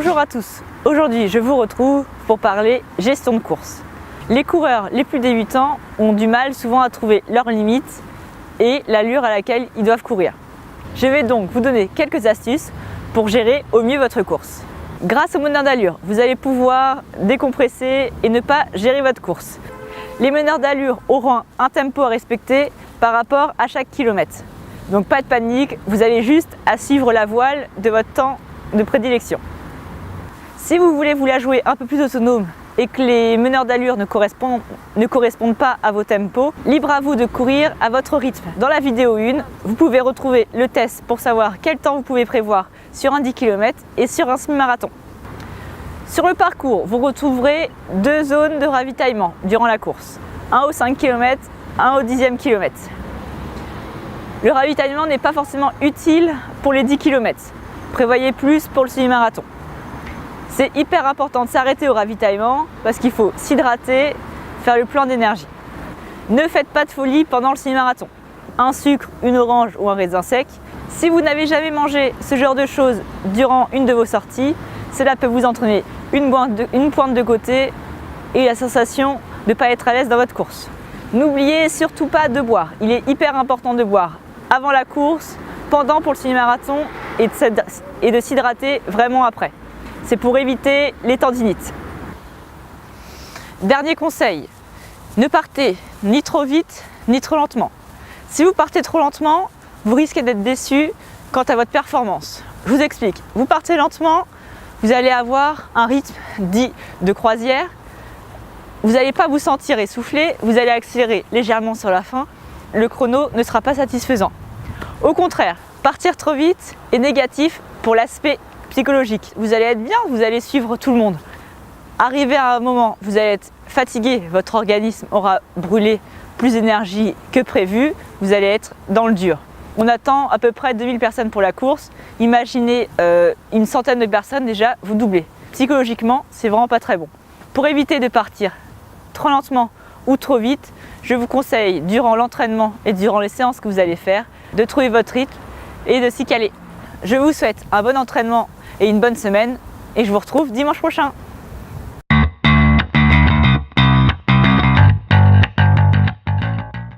Bonjour à tous, aujourd'hui je vous retrouve pour parler gestion de course. Les coureurs les plus débutants ont du mal souvent à trouver leurs limites et l'allure à laquelle ils doivent courir. Je vais donc vous donner quelques astuces pour gérer au mieux votre course. Grâce au meneur d'allure, vous allez pouvoir décompresser et ne pas gérer votre course. Les meneurs d'allure auront un tempo à respecter par rapport à chaque kilomètre. Donc pas de panique, vous avez juste à suivre la voile de votre temps de prédilection. Si vous voulez vous la jouer un peu plus autonome et que les meneurs d'allure ne correspondent pas à vos tempos, libre à vous de courir à votre rythme. Dans la vidéo 1, vous pouvez retrouver le test pour savoir quel temps vous pouvez prévoir sur un 10 km et sur un semi-marathon. Sur le parcours, vous retrouverez deux zones de ravitaillement durant la course. Un au 5 km, un au 10e kilomètre. Le ravitaillement n'est pas forcément utile pour les 10 km. Prévoyez plus pour le semi-marathon. C'est hyper important de s'arrêter au ravitaillement parce qu'il faut s'hydrater, faire le plein d'énergie. Ne faites pas de folie pendant le semi-marathon. Un sucre, une orange ou un raisin sec. Si vous n'avez jamais mangé ce genre de choses durant une de vos sorties, cela peut vous entraîner une pointe de côté et la sensation de ne pas être à l'aise dans votre course. N'oubliez surtout pas de boire. Il est hyper important de boire avant la course, pendant pour le semi-marathon et de s'hydrater vraiment après. C'est pour éviter les tendinites. Dernier conseil, ne partez ni trop vite ni trop lentement. Si vous partez trop lentement, vous risquez d'être déçu quant à votre performance. Je vous explique, vous partez lentement, vous allez avoir un rythme dit de croisière, vous n'allez pas vous sentir essoufflé, vous allez accélérer légèrement sur la fin, le chrono ne sera pas satisfaisant. Au contraire, partir trop vite est négatif pour l'aspect psychologique. Vous allez être bien, vous allez suivre tout le monde. Arrivé à un moment, vous allez être fatigué, votre organisme aura brûlé plus d'énergie que prévu, vous allez être dans le dur. On attend à peu près 2000 personnes pour la course. Imaginez une centaine de personnes, déjà vous doublez. Psychologiquement, c'est vraiment pas très bon. Pour éviter de partir trop lentement ou trop vite, je vous conseille durant l'entraînement et durant les séances que vous allez faire, de trouver votre rythme et de s'y caler. Je vous souhaite un bon entraînement et une bonne semaine et je vous retrouve dimanche prochain.